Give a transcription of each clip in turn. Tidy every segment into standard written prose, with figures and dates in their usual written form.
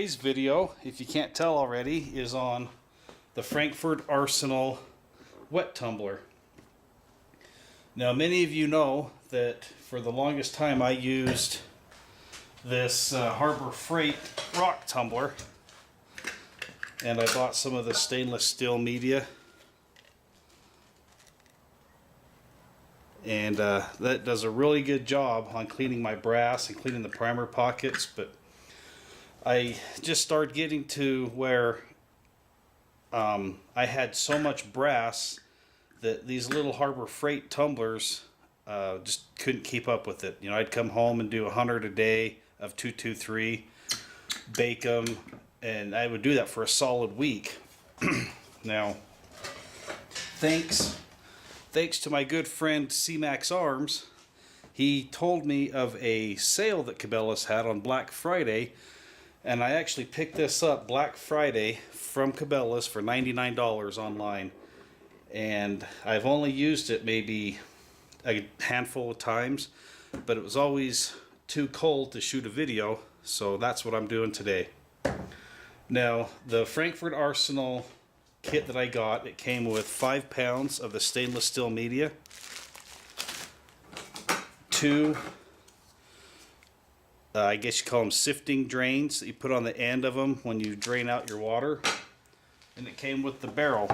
Today's video, if you can't tell already, is on the Frankford Arsenal wet tumbler. Now, many of you know that for the longest time I used this Harbor Freight rock tumbler, and I bought some of the stainless steel media, and that does a really good job on cleaning my brass and cleaning the primer pockets. But I just started getting to where I had so much brass that these little Harbor Freight tumblers just couldn't keep up with it. You know, I'd come home and do 100 a day of 223, bake them, and I would do that for a solid week. Now, thanks to my good friend C-Max Arms, he told me of a sale that Cabela's had on Black Friday, and I actually picked this up Black Friday from Cabela's for $99 online. And I've only used it maybe a handful of times, but it was always too cold to shoot a video, so that's what I'm doing today. Now, the Frankford Arsenal kit that I got, it came with 5 pounds of the stainless steel media, 2 I guess you call them sifting drains that you put on the end of them when you drain out your water, and it came with the barrel,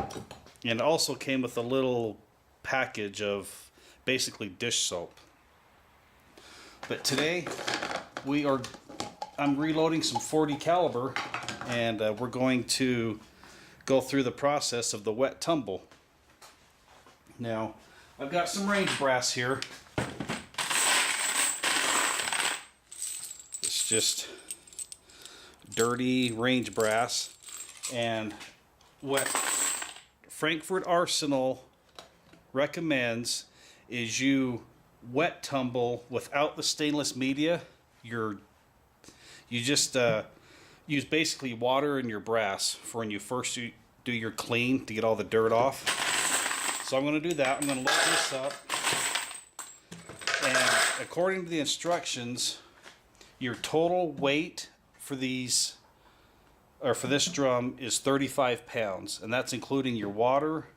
and it also came with a little package of basically dish soap. But today I'm reloading some 40 caliber, and we're going to go through the process of the wet tumble. Now, I've got some range brass here. It's just dirty range brass, and what Frankford Arsenal recommends is you wet tumble without the stainless media. You just use basically water in your brass for when you first do your clean to get all the dirt off. So I'm going to do that. I'm going to load this up, and according to the instructions, your total weight for this drum is 35 pounds, and that's including your water,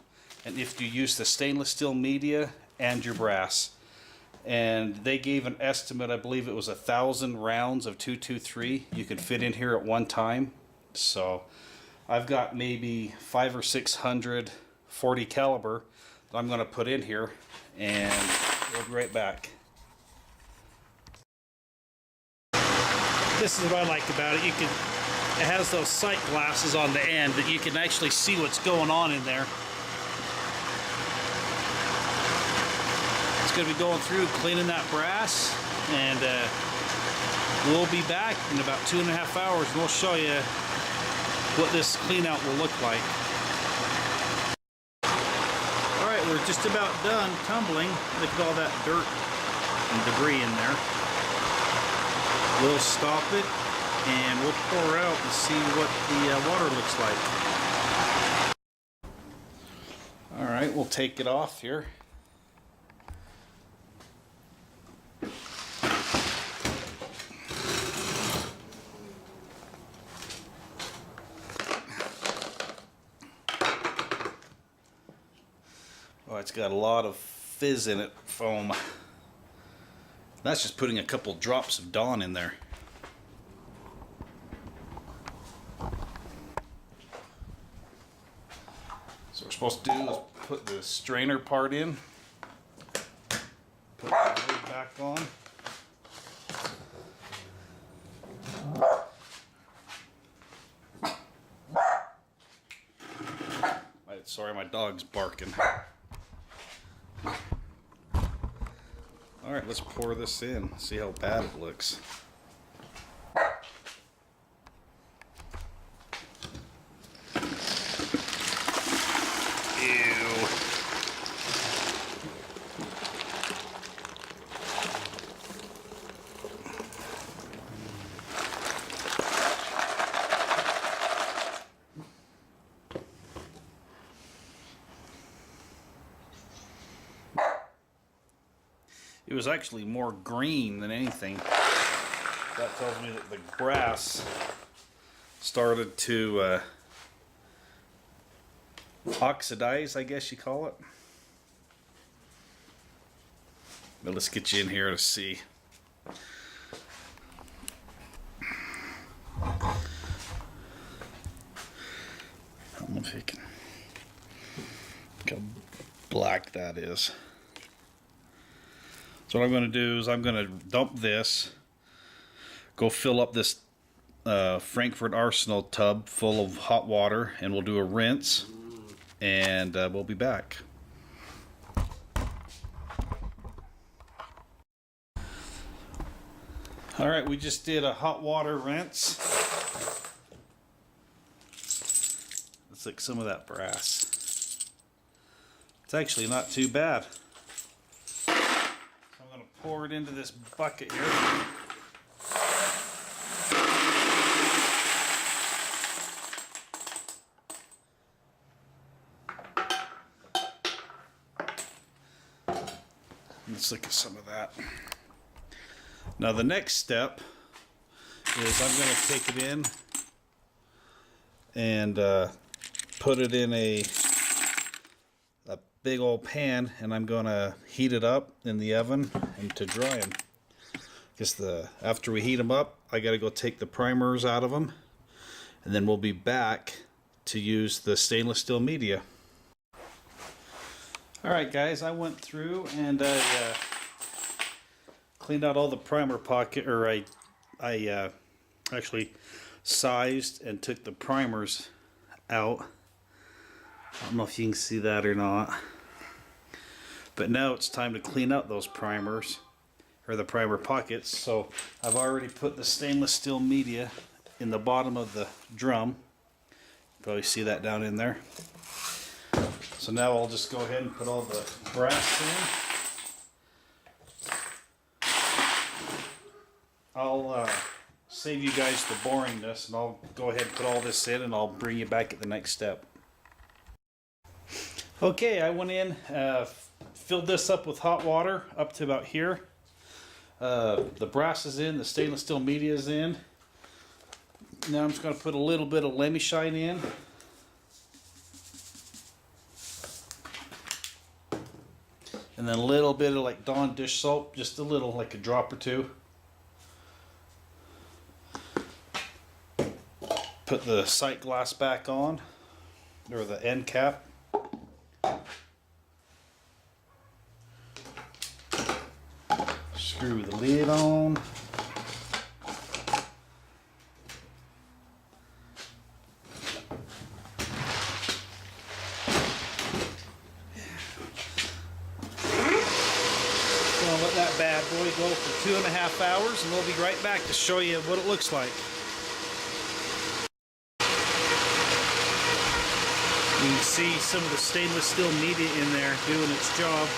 and if you use the stainless steel media and your brass. And they gave an estimate, I believe it was 1,000 rounds of 223 you could fit in here at one time. So I've got maybe 500 or 600 40 caliber that I'm going to put in here, and we'll be right back. This is what I like about it. It has those sight glasses on the end that you can actually see what's going on in there. It's going to be going through cleaning that brass, and we'll be back in about 2.5 hours, and we'll show you what this clean out will look like. Alright, we're just about done tumbling. Look at all that dirt and debris in there. We'll stop it, and we'll pour out and see what the water looks like. Alright, we'll take it off here. Oh, it's got a lot of fizz in it, foam. That's just putting a couple drops of Dawn in there. So what we're supposed to do is put the strainer part in, put the lid back on. Sorry, my dog's barking. Alright, let's pour this in, see how bad it looks. Ew. It was actually more green than anything. That tells me that the brass started to oxidize, I guess you call it. But let's get you in here to see. I don't know if you can. Look how black that is. So what I'm going to do is I'm going to dump this, go fill up this Frankford Arsenal tub full of hot water, and we'll do a rinse, and we'll be back. All right, we just did a hot water rinse. Let's look at some of that brass. It's actually not too bad. So I'm going to pour it into this bucket here. Let's look at some of that. Now the next step is I'm going to take it in and put it in a big old pan, and I'm going to heat it up in the oven and to dry them. Because after we heat them up, I got to go take the primers out of them, and then we'll be back to use the stainless steel media. Alright guys, I went through and I cleaned out all the primer pocket, or I actually sized and took the primers out. I don't know if you can see that or not. But now it's time to clean up those primers, or the primer pockets. So I've already put the stainless steel media in the bottom of the drum. Probably see that down in there. So now I'll just go ahead and put all the brass in. I'll save you guys the boringness, and I'll go ahead and put all this in, and I'll bring you back at the next step. Okay, I went in, filled this up with hot water up to about here. The brass is in, the stainless steel media is in. Now I'm just going to put a little bit of Lemmy Shine in. And then a little bit of like Dawn dish soap, just a little, like a drop or two. Put the sight glass back on, or the end cap. Screw the lid on. Let that bad boy go for 2.5 hours, and we'll be right back to show you what it looks like. You can see some of the stainless steel media in there doing its job.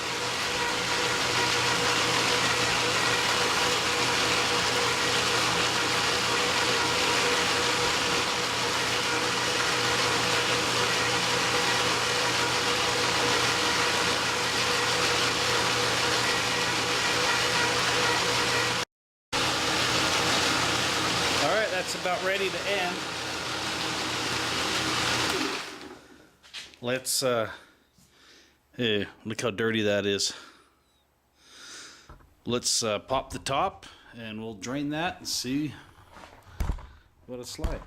That's about ready to end. Let's hey, look how dirty that is. Let's pop the top, and we'll drain that and see what it's like.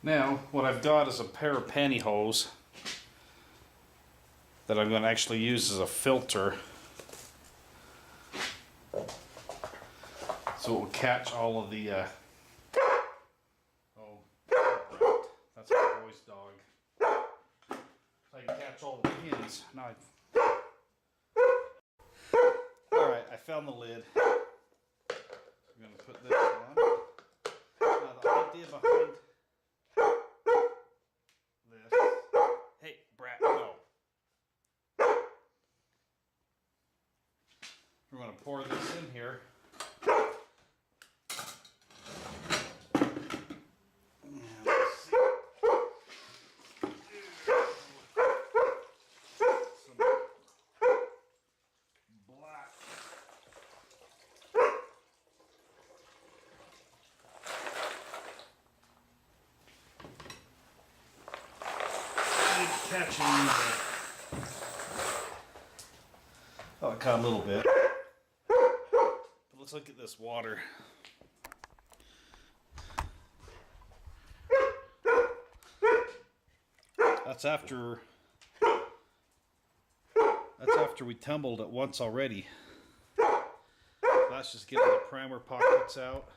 Now, what I've got is a pair of pantyhose that I'm going to actually use as a filter, so it will catch all of the that's my boy's dog. So I can catch all the pins. Now alright, I found the lid. We're going to put this on. Now the idea behind this... Hey, brat, no. We're going to pour this in here. Catching oh, it caught a little bit. But let's look at this water. That's after we tumbled it once already. That's just getting the primer pockets out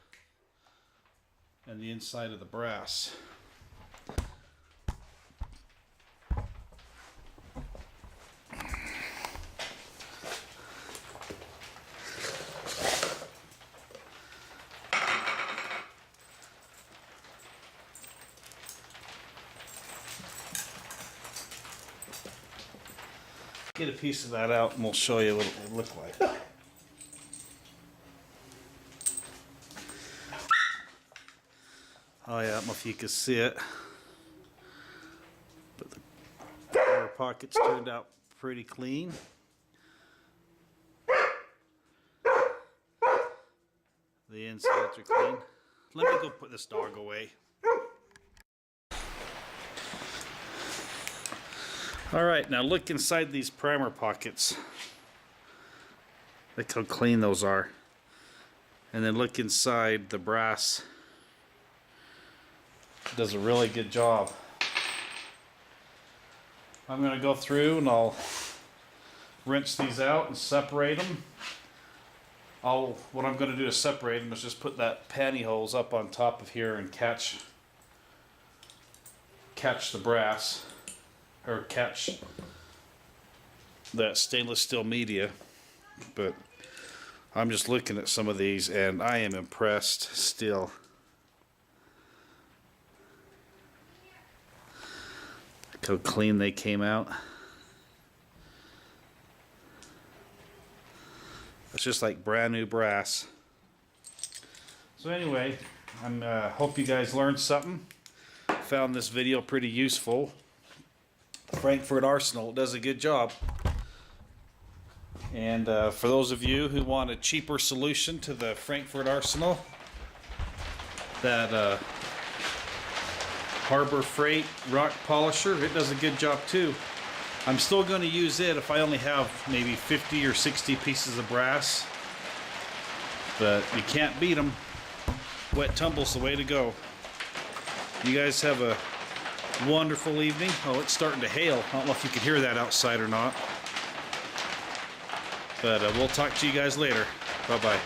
and the inside of the brass. Get a piece of that out and we'll show you what it will look like. Oh yeah, I don't know if you can see it, but the primer pockets turned out pretty clean. The insides are clean. Let me go put this dog away. Alright, now look inside these primer pockets. Look how clean those are. And then look inside the brass. It does a really good job. I'm going to go through and I'll rinse these out and separate them. What I'm going to do to separate them is just put that pantyhose up on top of here and catch the brass. Or catch that stainless steel media. But I'm just looking at some of these and I am impressed still. Look how clean they came out. It's just like brand new brass. So anyway, I hope you guys learned something. Found this video pretty useful. Frankford Arsenal does a good job. And for those of you who want a cheaper solution to the Frankford Arsenal, that Harbor Freight rock polisher, it does a good job too. I'm still going to use it if I only have maybe 50 or 60 pieces of brass, but you can't beat them. Wet tumble's the way to go. You guys have a wonderful evening. Oh, it's starting to hail. I don't know if you can hear that outside or not. But we'll talk to you guys later. Bye-bye.